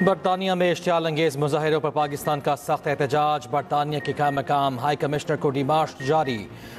बरतानिया में इश्तियाल अंगेज मुजाहिरों पर पाकिस्तान का सख्त एहतजाज। बरतानिया के काम मकाम हाई कमिश्नर को डिमार्च जारी।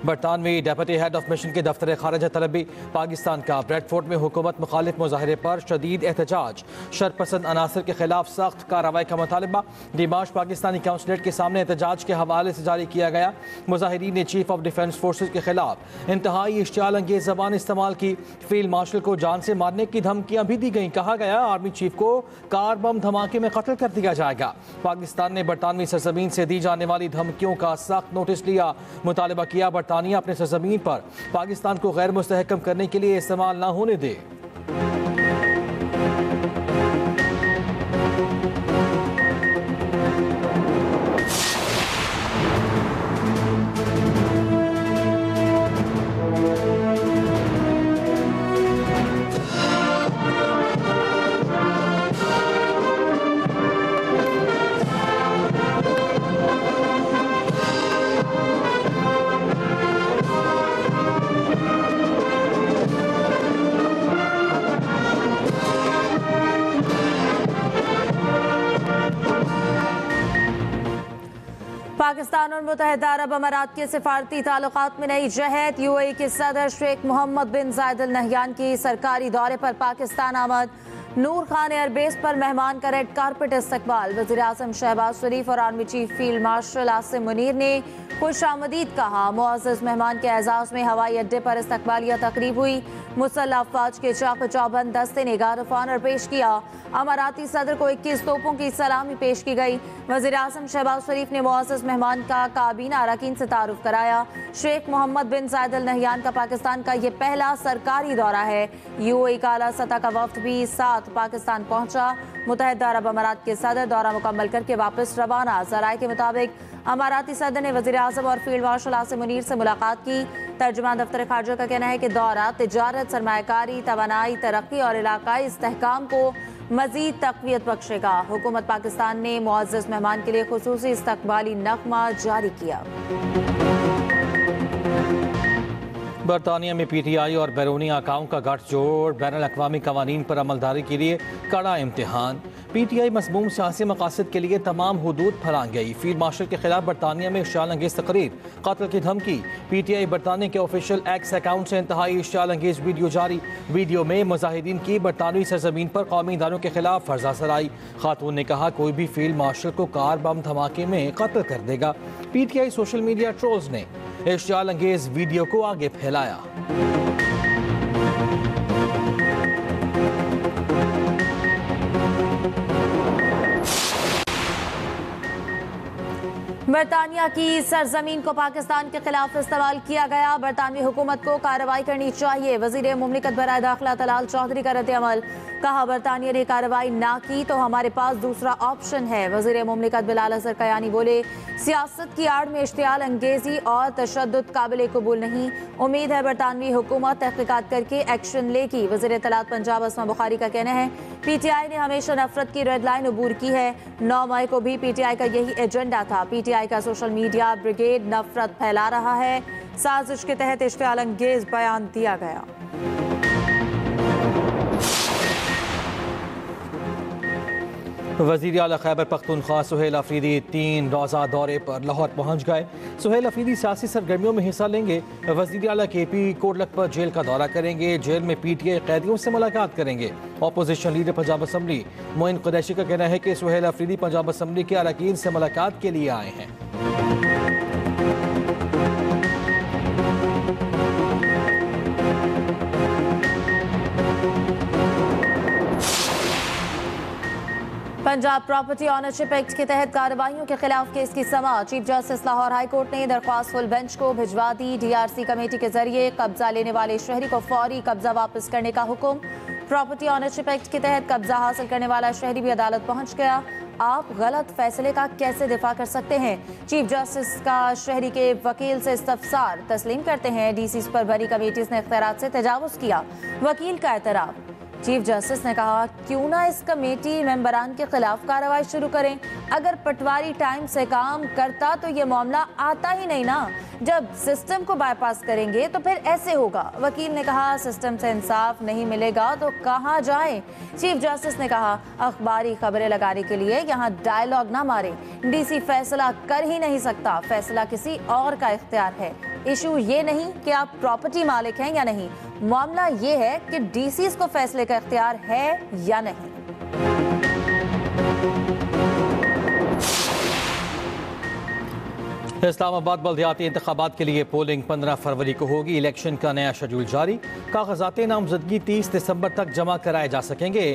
बरतानवी डेप्यूटी हेड ऑफ मिशन के दफ्तर खारजा तलबी पाकिस्तान का ब्रेडफोर्ड में हुकूमत मुखालिफ मुजाहरे पर शदीद एहतजाज। शरपसंद अनासर के खिलाफ सख्त कार्रवाई का मुतालबा। डिमार्च पाकिस्तानी काउंसलेट के सामने एहतजाज के हवाले से जारी किया गया। मुजाहिरीन ने चीफ ऑफ डिफेंस फोर्सेज के खिलाफ इंतहाई इश्तियाल अंगेज जबान इस्तेमाल की। फील्ड मार्शल को जान से मारने की धमकियां भी दी गई। कहा गया आर्मी चीफ को कार बम धमाके में कत्ल कर दिया जाएगा। पाकिस्तान ने बरतानवी सरजमीन से दी जाने वाली धमकियों का सख्त नोटिस लिया। मुतालबा किया बरतानिया अपने सरजमीन पर पाकिस्तान को गैर मुस्तहकम करने के लिए इस्तेमाल न होने दे। पाकिस्तान और मुत्तहिदा अरब अमारात के सिफारती ताल्लुकात में नई जहत। यूएई के सदर शेख मोहम्मद बिन जायद अल नहयान की सरकारी दौरे पर पाकिस्तान आमद। नूर खान एयरबेस पर मेहमान का रेड कारपेट इस्तकबाल। वज़ीर आज़म शहबाज शरीफ और army chief field marshal Asim Munir ने खुश आमदीद कहा। मुअज़्ज़ज़ मेहमान के एजाज़ में हवाई अड्डे पर इस्तकबालिया तकरीब हुई। मुसल्लह अफ़वाज के चाक चौबंद दस्ते ने गार्ड ऑफ ऑनर पेश किया। अमाराती सदर को 21 तोपों की सलामी पेश की गई। वज़ीर आज़म शहबाज शरीफ ने मुअज़्ज़ज़ मेहमान का काबीना अरकान से तारुफ कराया। शेख मोहम्मद बिन जायद अल नहयान का पाकिस्तान का ये पहला सरकारी दौरा है। यूएई का आला सतह का वफ्द भी साथ पाकिस्तान पहुंचा। मुत्तहिदा अरब अमारात के सदर दौरा मुकम्मल करके वापस रवाना। ज़राए के मुताबिक अमाराती सदर ने वज़ीर आज़म और फील्ड मार्शल आसिम मुनीर से मुलाकात की। तर्जुमान दफ्तर खारजा का कहना है कि दौरा तिजारत, सरमायाकारी, तवानाई, तरक्की और इलाकाई इस्तेहकाम को मज़ीद तक़वियत बख्शेगा। हुकूमत पाकिस्तान ने मुअज़्ज़ज़ मेहमान के लिए खुसूसी इस्तकबाली नग़मा जारी किया। बरतानिया में पीटीआई और बैरूनी आकाओं का गठजोड़। बैनुल अक़वामी कवानीन पर अमलदारी के लिए कड़ा इम्तिहान। पीटीआई मज़मूम सियासी मकासद के लिए तमाम हुदूद फरांग गई। फील्ड मार्शल के खिलाफ बरतानिया में इश्तियाल अंगेज तकरीर, कत्ल की धमकी। पीटीआई बरतानिया के ऑफिशियल एक्स अकाउंट से इंतहाई इश्तियाल अंगेज वीडियो जारी। वीडियो में मुजाहिदीन की बरतानवी सरजमीन पर कौमी इदारों के खिलाफ फर्जा सराई। खातून ने कहा कोई भी फील्ड मार्शल को कार बम धमाके में कत्ल कर देगा। पीटीआई सोशल मीडिया ट्रोल्स ने इश्तियाल अंगेज वीडियो को आगे फैलाया। बरतानिया की सरजमीन को पाकिस्तान के खिलाफ इस्तेमाल किया गया। बरतानवी हुकूमत को कार्रवाई करनी चाहिए। वज़ीर मुमलिकत बराए दाखिला तलाल चौधरी का रद्द-ए-अमल। कहा बरतानिया ने कार्रवाई ना की तो हमारे पास दूसरा ऑप्शन है। वज़ीर मुमलिकत बिलाल अज़हर कयानी बोले सियासत की आड़ में इश्तियाल अंगेजी और तशद्दुद काबिल कबूल नहीं। उम्मीद है बरतानवी हुकूमत तहक़ीक़ात करके एक्शन लेगी। वज़ीर इत्तलात पंजाब अस्मा बुखारी का कहना है पीटीआई ने हमेशा नफरत की रेड लाइन अबूर की है। 9 मई को भी पीटीआई का यही एजेंडा था। पीटीआई का सोशल मीडिया ब्रिगेड नफरत फैला रहा है। साजिश के तहत इश्तियाल अंगेज बयान दिया गया। वज़ीर आला खैबर पख्तूनख्वा सुहेल अफरीदी 3 रोज़ा दौरे पर लाहौर पहुँच गए। सुहेल अफरीदी सियासी सरगर्मियों में हिस्सा लेंगे। वज़ीर आला केपी कोटलखपत जेल का दौरा करेंगे। जेल में पीटीआई कैदियों से मुलाकात करेंगे। Opposition leader Punjab assembly Moin Qureshi का कहना है कि सुहेल अफरीदी पंजाब असम्बली के अरकान से मुलाकात के लिए आए हैं। पंजाब प्रॉपर्टी ऑनरशिप एक्ट के तहत कार्रवाइयों के खिलाफ केस की समाअत। Chief justice Lahore high court ने दरख्वास्त फुल बेंच को भिजवा दी। डीआरसी कमेटी के जरिए कब्जा लेने वाले शहरी को फौरी कब्जा वापस करने का हुक्म। प्रॉपर्टी ऑनरशिप एक्ट के तहत कब्जा हासिल करने वाला शहरी भी अदालत पहुंच गया। आप गलत फैसले का कैसे दिफा कर सकते हैं? चीफ जस्टिस का शहरी के वकील से इस्तफसार तस्लीम करते हैं। डीसी पर बरी कमेटीज ने इख्तियारात से तजावुज किया। वकील का एतराफ चीफ जस्टिस ने कहा, क्यों ना इस कमेटी मेंबरान के खिलाफ कार्रवाई शुरू करें। अगर पटवारी टाइम से काम करता तो ये मामला आता ही नहीं ना। जब सिस्टम को बाईपास करेंगे तो फिर ऐसे होगा। वकील ने कहा, सिस्टम से इंसाफ नहीं मिलेगा तो कहां जाएं। चीफ जस्टिस ने कहा, अखबारी खबरें लगाने के लिए यहां डायलॉग ना मारें। डीसी फैसला कर ही नहीं सकता, फैसला किसी और का इख्तियार है। इशू ये नहीं कि आप प्रॉपर्टी मालिक हैं या नहीं, मामला ये है कि डीसीज को फैसले का इख्तियार है या नहीं। इस्लामाबाद बल्दियाती इंतखाबात के लिए पोलिंग 15 फरवरी को होगी। इलेक्शन का नया शेड्यूल जारी। कागजात नामजदगी 30 दिसंबर तक जमा कराए जा सकेंगे।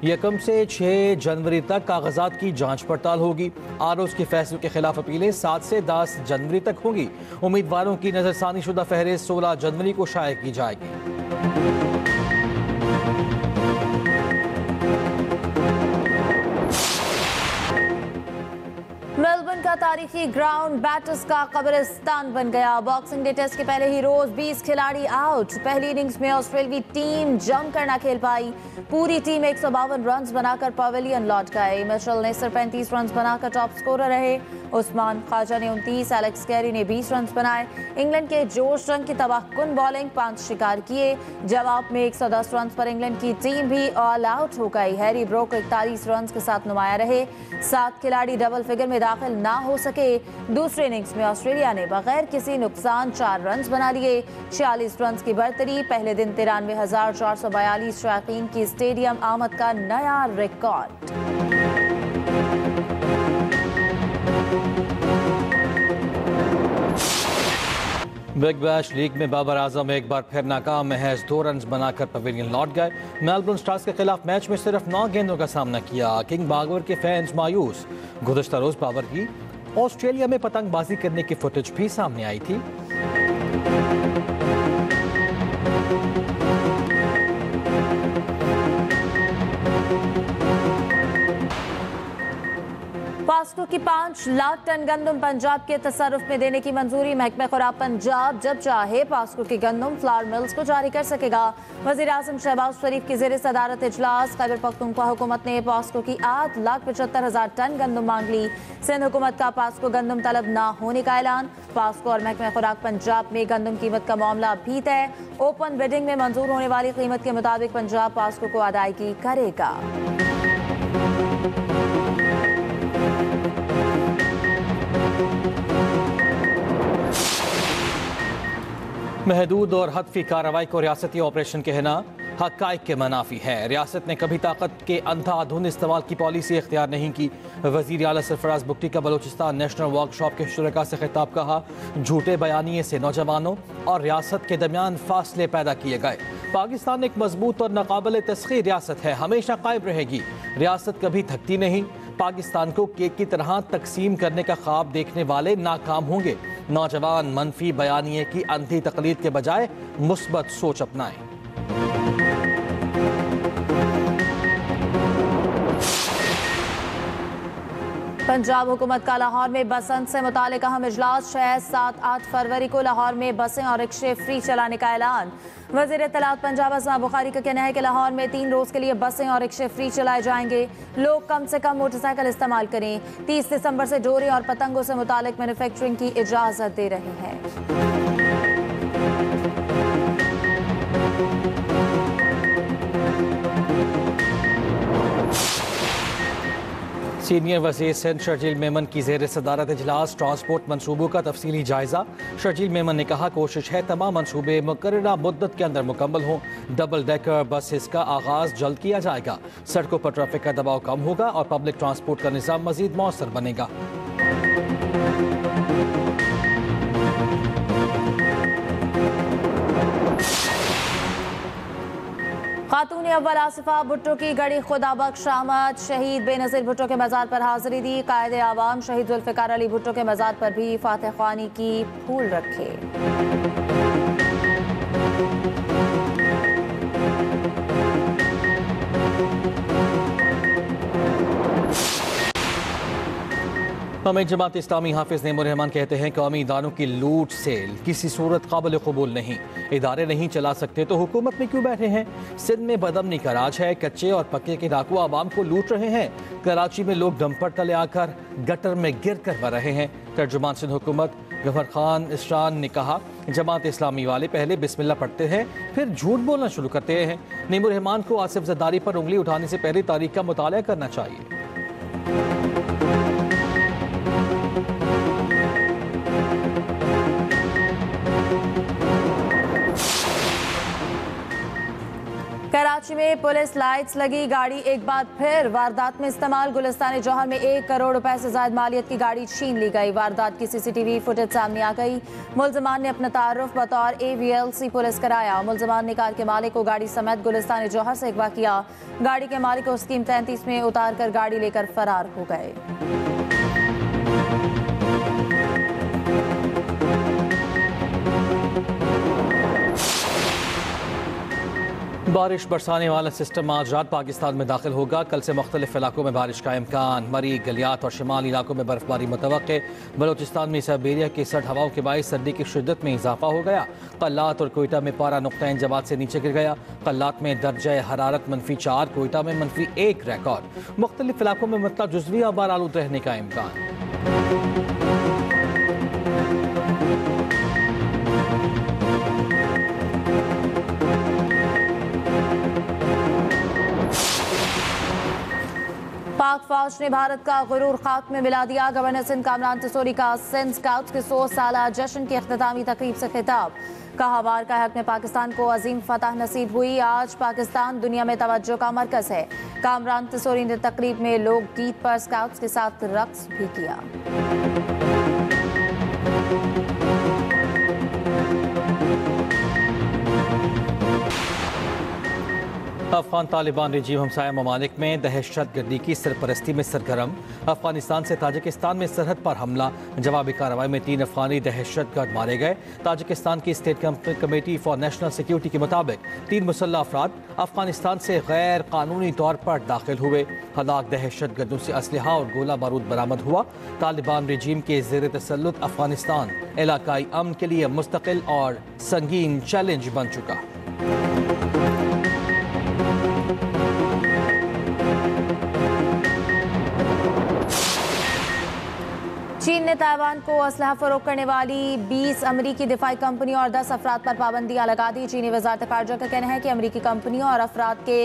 1 से 6 जनवरी तक कागजात की जांच पड़ताल होगी। आरओज़ के फैसलों के खिलाफ अपीलें 7 से 10 जनवरी तक होंगी। उम्मीदवारों की नजरसानी शुदा फहरिस्त 16 जनवरी को शाये की जाएगी। मेलबर्न का तारीखी ग्राउंड बैटर्स का कब्रिस्तान बन गया। बॉक्सिंग डे टेस्ट के पहले ही रोज 20 खिलाड़ी आउट। पहली इनिंग्स में ऑस्ट्रेलियाई टीम जमकर न खेल पाई। पूरी टीम 152 रन बनाकर पवेलियन लौट गए। मिचेल ने सिर्फ 35 रन बनाकर टॉप स्कोरर रहे। उस्मान ख्वाजा ने 29, एलेक्स कैरी ने 20 रन बनाए। इंग्लैंड के जोश रंग की तबाहकुन बॉलिंग 5 शिकार किए। जवाब में 110 रन पर इंग्लैंड की टीम भी ऑल आउट हो गई। हैरी ब्रोक 41 रन के साथ नुमाया रहे। 7 खिलाड़ी डबल फिगर में दाखिल ना हो सके। दूसरे इनिंग्स में ऑस्ट्रेलिया ने बगैर किसी नुकसान 4 रन बना लिए। 46 रन की बढ़तरी। पहले दिन 93,442 शायकीन की स्टेडियम आमद का नया रिकॉर्ड। बिग बैश लीग में बाबर आजम एक बार फिर नाकाम। महज 2 रन बनाकर पवेलियन लौट गए। मेलबर्न स्टार्स के खिलाफ मैच में सिर्फ 9 गेंदों का सामना किया। किंग बाबर के फैंस मायूस। गुज़श्ता रोज बाबर की ऑस्ट्रेलिया में पतंगबाजी करने की फुटेज भी सामने आई थी। पास्को की 5 लाख टन गंदम पंजाब के तसर्रुफ में देने की मंजूरी। महकमा खुराक पंजाब जब चाहे पास्को की गंदम फ्लावर मिल्स को जारी कर सकेगा। वज़ीर आज़म शहबाज शरीफ की ज़ेर सदारत इजलास। खैबर पख्तूनख्वा हुकूमत ने पास्को की 8,75,000 टन गंदम मांग ली। सिंध हुकूमत का पास्को गंदम तलब न होने का ऐलान। पास्को और महकमा खुराक पंजाब में गंदम कीमत का मामला भी तय। ओपन बिडिंग में मंजूर होने वाली कीमत के मुताबिक पंजाब पास्को को अदायगी करेगा। महदूद और हतफी कार्रवाई को रियासती ऑपरेशन कहना हक़ाइक़ के मनाफी है। रियासत ने कभी ताकत के अंधाधुंध इस्तेमाल की पॉलिसी इख्तियार नहीं की। वज़ीर आला सरफराज बुगटी का बलोचिस्तान नेशनल वर्कशॉप के शुरका से खिताब। कहा, झूठे बयानिए से नौजवानों और रियासत के दरमियान फासले पैदा किए गए। पाकिस्तान एक मजबूत और नाकाबिल तस्खीर रियासत है, हमेशा कायम रहेगी। रियासत कभी थकती नहीं। पाकिस्तान को केक की तरह तकसीम करने का ख्वाब देखने वाले नाकाम होंगे। नौजवान मनफी बयानिए की अंधी तकलीद के बजाय मुस्बत सोच अपनाएं। पंजाब हुकूमत का लाहौर में बसंत से मुतालिक अहम इजलास। 6, 7, 8 फरवरी को लाहौर में बसें और रिक्शे फ्री चलाने का ऐलान। वज़ीर इत्तलात पंजाब अस्मा बुखारी का कहना है कि लाहौर में 3 रोज के लिए बसें और रिक्शे फ्री चलाए जाएंगे। लोग कम से कम मोटरसाइकिल इस्तेमाल करें। 30 दिसंबर से डोरे और पतंगों से मुतालिक मैन्युफैक्चरिंग की इजाज़त दे रहे हैं। सीनियर वज़ीर सिंध शर्जील मेमन की ज़ेर सदारत इजलास। ट्रांसपोर्ट मनसूबों का तफसीली जायजा। शर्जील मेमन ने कहा, कोशिश है तमाम मनसूबे मुकर्ररा मुद्दत के अंदर मुकम्मल हों। डबल डेकर बसेस का आगाज़ जल्द किया जाएगा। सड़कों पर ट्रैफिक का दबाव कम होगा और पब्लिक ट्रांसपोर्ट का निज़ाम मज़ीद मौसर बनेगा। खातून अव्वल आसिफा भुट्टो की गड़ी खुदाबख्श आमद। शहीद बेनज़ीर भुट्टो के मज़ार पर हाज़िरी दी। कायदे आवाम शहीद जुल्फ़िकार अली भुट्टो के मज़ार पर भी फातिह ख़्वानी की फूल रखे। हमें जमात इस्लामी हाफिज नेमुर रहमान कहते हैं कौमी इदारों की लूट से किसी सूरत काबिल कबूल नहीं। इदारे नहीं चला सकते तो हुकूमत में क्यों बैठे हैं। सिंध में बदअमनी का राज है। कच्चे और पक्के के डाकू आवाम को लूट रहे हैं। कराची में लोग डंपर तले आकर गटर में गिर कर मर रहे हैं। तर्जुमान सिंध हुकूमत गफर खान इसरान ने कहा जमात इस्लामी वाले पहले बिस्मिल्लाह पढ़ते हैं फिर झूठ बोलना शुरू करते हैं। नेमुर रहमान को आसिफ जरदारी पर उंगली उठाने से पहले तारीख का मुताला करना चाहिए। कराची में पुलिस लाइट्स लगी गाड़ी एक बार फिर वारदात में इस्तेमाल। गुलिस्तान जौहर में 1 करोड़ रुपए से ज्यादा मालियत की गाड़ी छीन ली गई। वारदात की सीसीटीवी फुटेज सामने आ गई। मुलजमान ने अपना तारुफ बतौर AVLC पुलिस कराया। मुलजमान ने कार के मालिक को गाड़ी समेत गुलिस्तान जौहर से अगवा किया। गाड़ी के मालिक को स्कीम 33 में उतार कर गाड़ी लेकर फरार हो गए। बारिश बरसाने वाला सिस्टम आज रात पाकिस्तान में दाखिल होगा। कल से मुख्तलिफ इलाकों में बारिश का इम्कान। मरी, गलियात और शिमाली इलाकों में बर्फबारी मुतवक्के। बलोचिस्तान में साइबेरिया की सर्द हवाओं के बायस सर्दी की शिद्दत में इजाफा हो गया। कल्लात और कोयटा में पारा नुक्ता इंजमात से नीचे गिर गया। कल्लात में दर्जा हरारत -4, कोयटा में -1 रिकॉर्ड। मुख्तलिफ इलाकों में मतलब जुज़वी आबार आलूद रहने का इम्कान। पाक फौज ने भारत का गुरूर खाक में मिला दिया। गवर्नर सिंध कामरान तसूरी का सिंध स्काउट्स के 100 साला जश्न की इख्तितामी तकरीब से खिताब। कहा वार का हक में पाकिस्तान को अजीम फतह नसीब हुई। आज पाकिस्तान दुनिया में तवज्जो का मरकज है। कामरान तसूरी ने तकरीब में लोक गीत पर स्काउट्स के साथ रक्स भी किया। अफगान तालिबान रजीम हमसाया ममालिक में दहशत गर्दी की सरपरस्ती में सरगर्म। अफगानिस्तान से ताजिकिस्तान में सरहद पर हमला। जवाबी कार्रवाई में 3 अफगानी दहशतगर्द मारे गए। ताजिकिस्तान की state committee for national security के मुताबिक 3 मुसल्लह अफराद अफगानिस्तान से गैर कानूनी तौर पर दाखिल हुए। हलाक दहशतगर्दों से असलहा और गोला बारूद बरामद हुआ। तालिबान रजीम के ज़ेर तसल्लुत अफगानिस्तान इलाकाई अमन के लिए मुस्तकिल और संगीन चैलेंज बन चुका। चीन ने ताइवान को असलहा फरोख्त करने वाली 20 अमरीकी दिफाई कंपनियों और 10 अफराद पर पाबंदियां लगा दी। चीनी वजारत खारजा का कहना है कि अमरीकी कंपनियों और अफराद के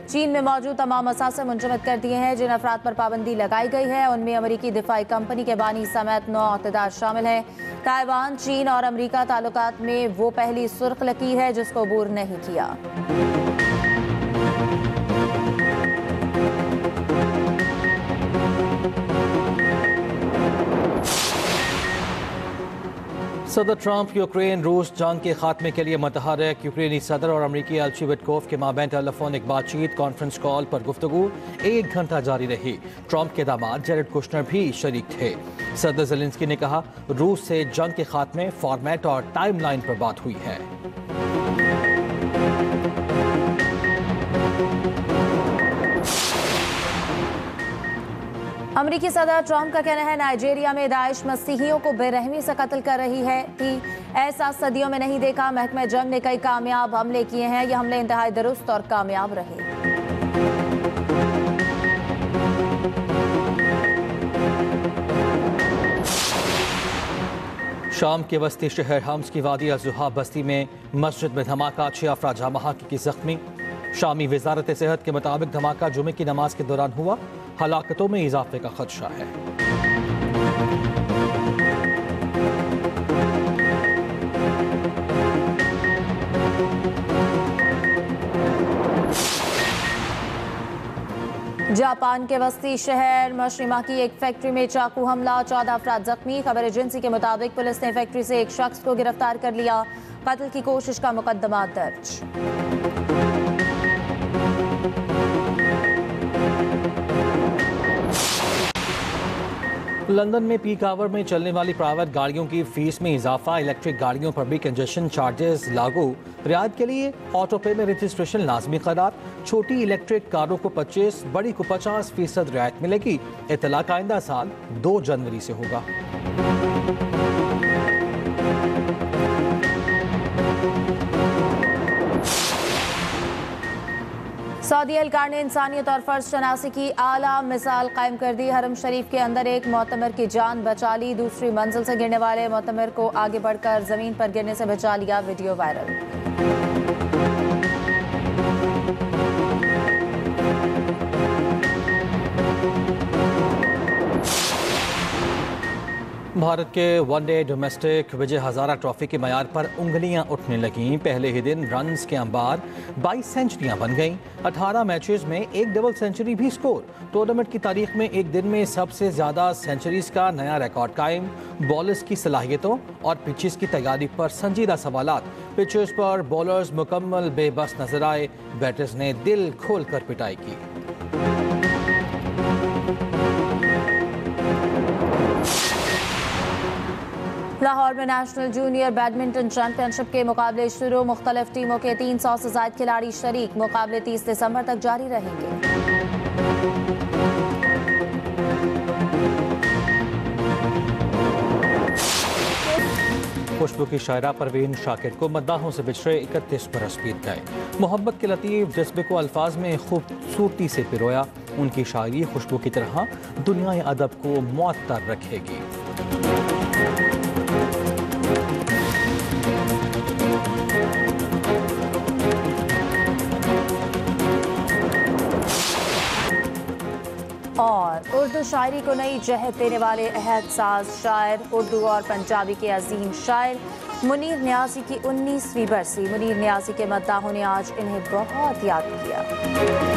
चीन में मौजूद तमाम असासे मुंजमद कर दिए हैं। जिन अफराद पर पाबंदी लगाई गई है उनमें अमरीकी दिफाई कंपनी के बानी समेत 9 अहदेदार शामिल हैं। ताइवान, चीन और अमरीका ताल्लुकात में वो पहली सुर्ख लकीर है जिसको अबूर नहीं किया। सदर ट्रंप यूक्रेन रूस जंग के खात्मे के लिए मुतहर्रिक। यूक्रेनी सदर और अमरीकी एल्ची विटकोफ के माबैन टेलीफोनिक बातचीत कॉन्फ्रेंस कॉल पर गुफ्तगू 1 घंटा जारी रही। ट्रंप के दामाद जेरेड कुशनर भी शरीक थे। सदर ज़ेलेंस्की ने कहा रूस से जंग के खात्मे, फॉर्मेट और टाइमलाइन पर बात हुई है। अमरीकी सदर ट्रंप का कहना है नाइजीरिया में दाइश मसीहियों को बेरहमी से कत्ल कर रही है कि ऐसा सदियों में नहीं देखा। महकमा जंग ने कई कामयाब हमले किए हैं। ये हमले इंतहाई दुरुस्त और कामयाब रहे। शाम के वस्ती शहर हम्स की वादी अज़ुहा बस्ती में मस्जिद में धमाका, 6 अफराद जहाँ की जख्मी। शामी वजारत सेहत के मुताबिक धमाका जुमे की नमाज के दौरान हुआ। हलाकतों में इजाफे का खदशा है। जापान के वस्ती शहर मशरिमा की एक फैक्ट्री में चाकू हमला, 14 अफराद जख्मी। खबर एजेंसी के मुताबिक पुलिस ने फैक्ट्री से एक शख्स को गिरफ्तार कर लिया। कत्ल की कोशिश का मुकदमा दर्ज। लंदन में पीक आवर में चलने वाली प्राइवेट गाड़ियों की फीस में इजाफा, इलेक्ट्रिक गाड़ियों पर भी कंजेशन चार्जेस लागू। रियायत के लिए ऑटो पे में रजिस्ट्रेशन लाजमी करार। छोटी इलेक्ट्रिक कारों को 25, बड़ी को 50% रियायत मिलेगी। इतलाक आइंदा साल 2 जनवरी से होगा। सऊदी एहलकार ने इंसानियत और फर्ज शनासी की आला मिसाल कायम कर दी। हरम शरीफ के अंदर एक मोतमर की जान बचा ली। दूसरी मंजिल से गिरने वाले मोतमर को आगे बढ़कर जमीन पर गिरने से बचा लिया। Video viral. भारत के one day domestic Vijay Hazare trophy के मयार पर उंगलियां उठने लगीं। पहले ही दिन रन्स के अंबार 22 सेंचुरियां बन गईं। 18 मैचेस में एक डबल सेंचुरी भी स्कोर। टूर्नामेंट की तारीख में एक दिन में सबसे ज्यादा सेंचुरीज का नया रिकॉर्ड कायम। बॉलर्स की सलाहियतों और पिचेस की तैयारी पर संजीदा सवालात। पिचेस पर बॉलर्स मुकम्मल बेबस नजर आए। बैटर्स ने दिल खोल कर पिटाई की। लाहौर में नेशनल जूनियर बैडमिंटन चैंपियनशिप के मुकाबले शुरू। मुख्तलिफ टीमों के 300 से ज्यादा खिलाड़ी शरीक। मुकाबले 30 दिसंबर तक जारी रहेंगे। खुशबू की शायरा परवीन शाकिर को मद्दाहों से बिछड़े 31 बरस बीत गए। मोहब्बत के लतीफ जज्बे को अल्फाज में खूबसूरती से पिरोया। उनकी शायरी खुशबू की तरह दुनिया अदब को मुअत्तर रखेगी। और उर्दू शायरी को नई जहत देने वाले अहद साज शायर, उर्दू और पंजाबी के अजीम शायर मुनीर नियाज़ी की 19वीं बरसी। मुनीर नियाज़ी के मद्दाहों ने आज इन्हें बहुत याद किया।